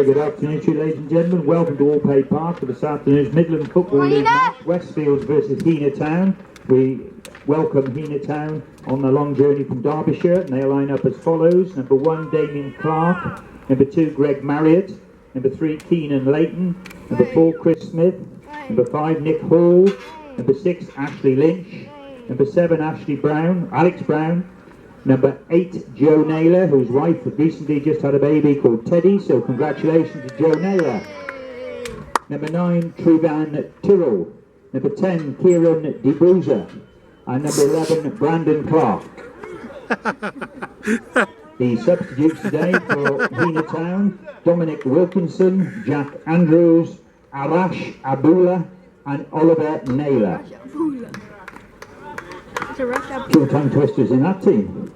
very good afternoon to you, ladies and gentlemen. Welcome to Allpay Park for this afternoon's Midland Football League match, Westfields versus Heanor Town. We welcome Heanor Town on the long journey from Derbyshire, and they line up as follows. Number 1, Damien Clark. Number 2, Greg Marriott. Number 3, Keenan Leighton. Number 4, Chris Smith. Number 5, Nick Hall. Number 6, Ashley Lynch. Number 7, Alex Brown. Number 8, Joe Naylor, whose wife recently just had a baby called Teddy, so congratulations to Joe Naylor. Number 9, Truvan Tyrrell. Number 10, Kieran DeBruza. And number 11, Brandon Clark. The substitutes today for Heanor Town: Dominic Wilkinson, Jack Andrews, Arash Abula, and Oliver Naylor. Two tongue twisters in that team.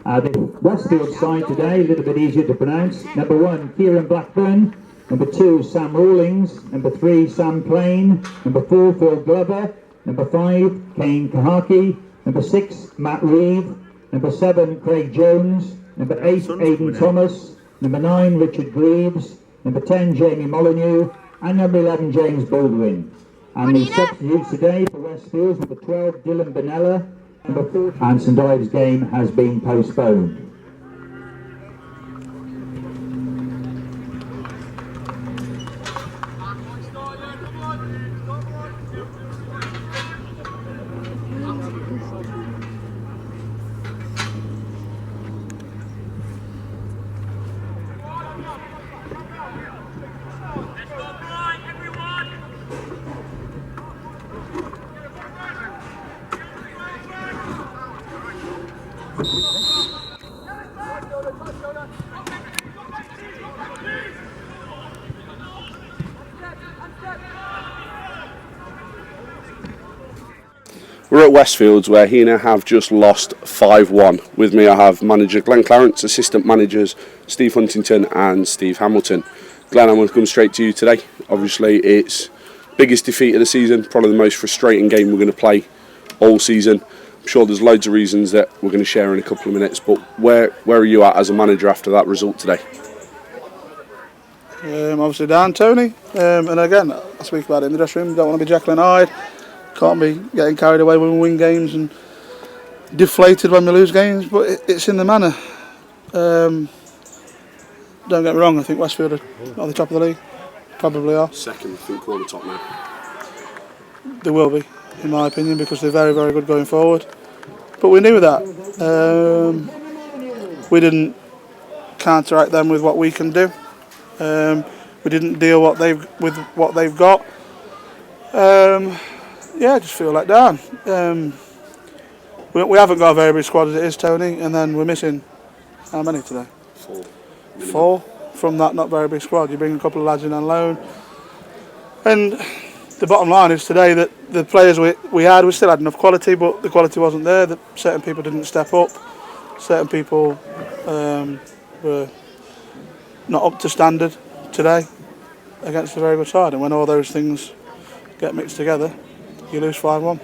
The Westfield side today, a little bit easier to pronounce. Number 1, Kieran Blackburn. Number 2, Sam Rawlings. Number 3, Sam Plain. Number 4, Phil Glover. Number 5, Kane Kahaki. Number 6, Matt Reeve. Number 7, Craig Jones. Number 8, Aidan Thomas. Number 9, Richard Greaves. Number 10, Jamie Molyneux. And number 11, James Baldwin. And the substitutes today for Westfields: number 12, Dylan Benella. Number 14, and St Ives' game has been postponed. We're at Westfields, where Heanor have just lost 5-1. With me I have manager Glenn Clarence, assistant managers Steve Huntington and Steve Hamilton. Glenn, I'm going to come straight to you today. Obviously it's biggest defeat of the season, probably the most frustrating game we're going to play all season. I'm sure there's loads of reasons that we're going to share in a couple of minutes, but where are you at as a manager after that result today? Obviously down, Tony, and again I speak about it in the dressing room. Don't want to be Jekyll and Hyde. Can't be getting carried away when we win games and deflated when we lose games, but it's in the manner. Don't get me wrong, I think Westfield are at the top of the league. Probably are. Second, I think we're on the top now. They will be, in my opinion, because they're very, very good going forward. But we knew that. We didn't counteract them with what we can do. We didn't deal with what they've got. Yeah, I just feel let down. We haven't got a very big squad as it is, Tony, and then we're missing how many today? 4 from that not very big squad. You bring a couple of lads in on loan, and the bottom line is today that the players we still had enough quality, but the quality wasn't there. That certain people didn't step up. Certain people were not up to standard today against a very good side, and when all those things get mixed together, you lose 5-1.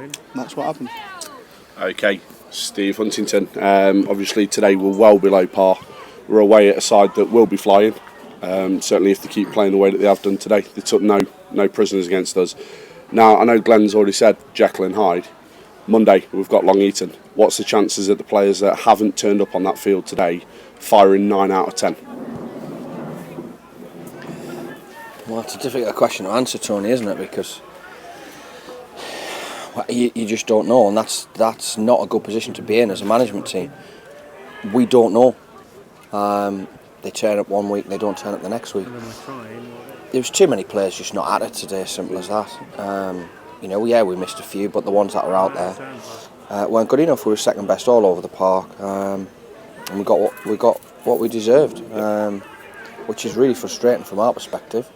And that's what happened. Okay, Steve Huntington. Obviously today we're well below par. We're away at a side that will be flying. Certainly if they keep playing the way that they have done today. They took no prisoners against us. Now I know Glenn's already said Jekyll and Hyde. Monday we've got Long Eaton. What's the chances that the players that haven't turned up on that field today firing 9 out of 10? Well, it's a difficult question to answer, Tony, isn't it? Because you just don't know, and that's not a good position to be in as a management team. We don't know. They turn up one week, they don't turn up the next week. There was too many players just not at it today, simple as that. We missed a few, but the ones that were out there weren't good enough. We were second best all over the park, and we got what we deserved, which is really frustrating from our perspective,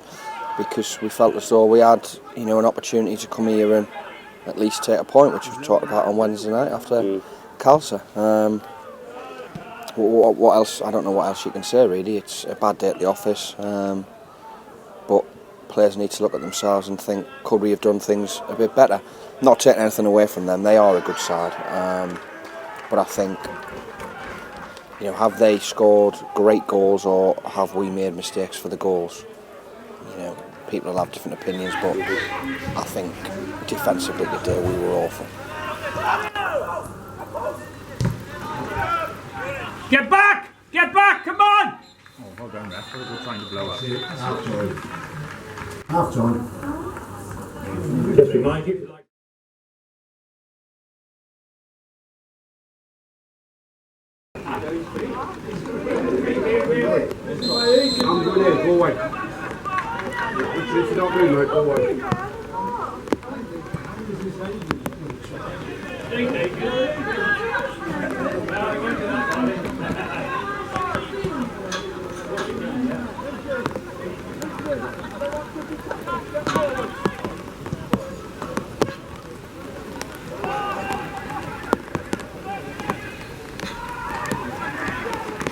because we felt as though we had an opportunity to come here and at least take a point, which we talked about on Wednesday night after Calcer. What else? I don't know what else you can say, really. It's a bad day at the office, but players need to look at themselves and think, could we have done things a bit better? Not taking anything away from them, they are a good side, but I think You know, have they scored great goals or have we made mistakes for the goals? You know, people will have different opinions, but I think defensively today we were awful. Get back! Get back! Come on! Oh, well done, ref. We're trying to blow up. Half time. Just remind you. I'm going in, go away. If you don't move, mate, go away.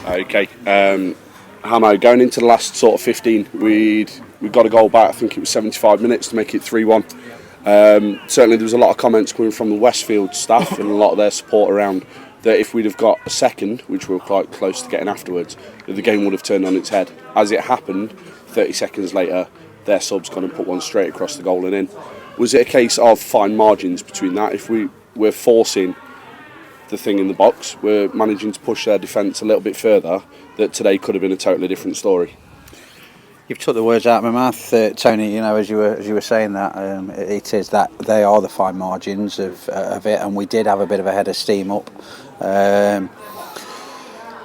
Okay, Heanor, going into the last sort of 15, we got a goal back. I think it was 75 minutes to make it 3-1. Certainly there was a lot of comments coming from the Westfields staff and a lot of their support around that if we'd have got a second, which we were quite close to getting afterwards, that the game would have turned on its head. As it happened, 30 seconds later, their subs gone and put one straight across the goal and in. Was it a case of fine margins between that? If we were forcing the thing in the box, we're managing to push their defence a little bit further, that today could have been a totally different story. You've took the words out of my mouth, Tony. You know, as you were saying that, it is that they are the fine margins of it, and we did have a bit of a head of steam up.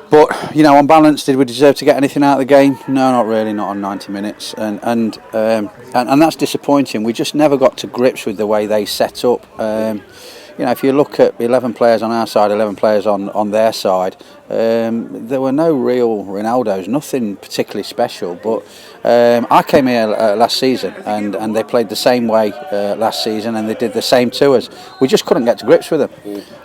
But you know, on balance, did we deserve to get anything out of the game? No, not really, not on 90 minutes, and that's disappointing. We just never got to grips with the way they set up. You know, if you look at 11 players on our side, 11 players on their side, there were no real Ronaldos, nothing particularly special. But I came here last season, and they played the same way last season, and they did the same to us. We just couldn't get to grips with them,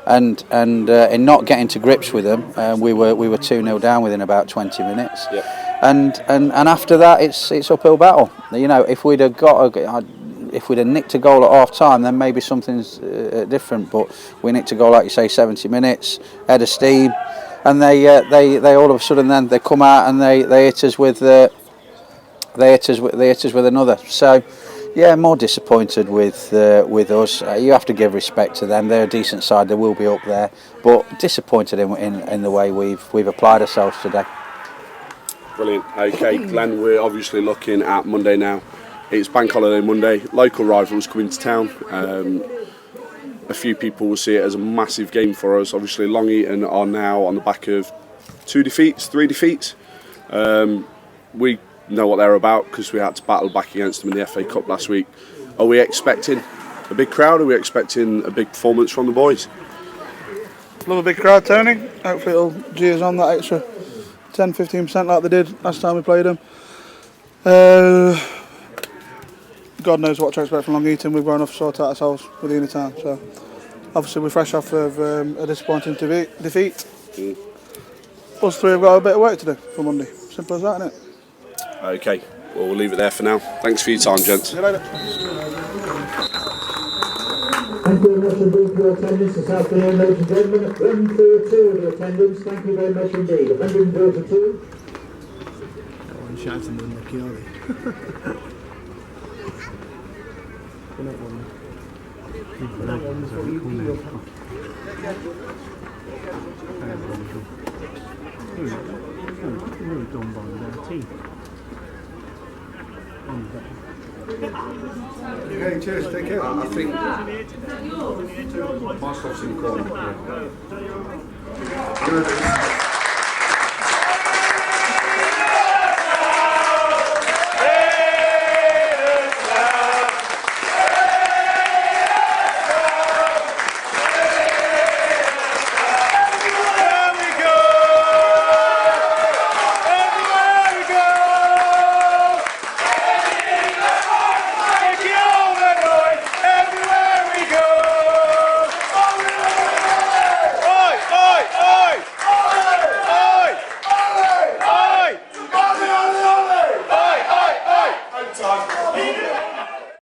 and in not getting to grips with them, we were 2-0 down within about 20 minutes. Yeah. And after that, it's uphill battle. You know, if we'd have nicked a goal at half time, then maybe something's different. But we nicked a goal, like you say, 70 minutes, head of steam, and they all of a sudden then they come out and they hit us with another. So yeah, more disappointed with us. You have to give respect to them. They're a decent side. They will be up there, but disappointed in the way we've applied ourselves today. Brilliant. Okay, Glenn, we're obviously looking at Monday now. It's Bank Holiday Monday, local rivals coming to town. A few people will see it as a massive game for us. Obviously, Long Eaton are now on the back of 3 defeats. We know what they're about because we had to battle back against them in the FA Cup last week. Are we expecting a big crowd? Are we expecting a big performance from the boys? Love a big crowd, Tony. Hopefully it'll G us on that extra 10-15% like they did last time we played them. God knows what to expect from Long Eaton. We've got enough to sort out ourselves with Heanor Town. So obviously we're fresh off of a disappointing defeat. Us three have got a bit of work to do for Monday. Simple as that, isn't it? Okay, well, we'll leave it there for now. Thanks for your time, gents. See you later. Thank you very much indeed for your attendance this afternoon, ladies and gentlemen. 132 of the attendance. Thank you very much indeed. 132. I'm shouting them the Kiari. Okay, cheers, take care. I think my stuff's in the corner.